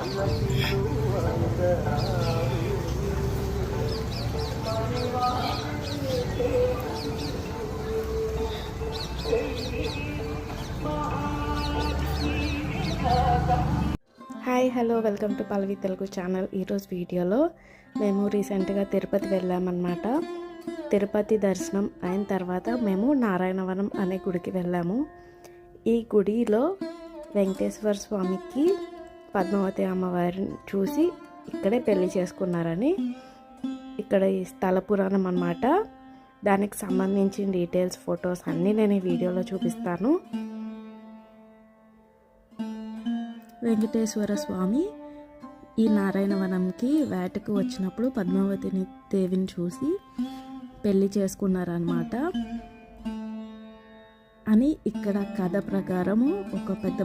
Hi hello welcome to Pallavi Telugu channel. ఈరోజు వీడియోలో మేము రీసెంట్గా తిరుపతి వెళ్ళామన్నమాట. తిరుపతి దర్శనం అయిన తర్వాత మేము నారాయణవనం అనే గుడికి వెళ్ళాము. ఈ గుడిలో వెంకటేశ్వర స్వామికి పద్మావతి అమ్మవారిని చూసి ఇక్కడే పెళ్లి చేసుకున్నారని ఇక్కడ ఈ స్థల పురాణం అన్నమాట. దానికి సంబంధించిన డీటెయిల్స్, ఫొటోస్ అన్నీ నేను ఈ వీడియోలో చూపిస్తాను. వెంకటేశ్వర స్వామి ఈ నారాయణవనంకి వేటకు వచ్చినప్పుడు పద్మావతిని దేవిని చూసి పెళ్లి చేసుకున్నారన్నమాట అని ఇక్కడ కథ ప్రకారము ఒక పెద్ద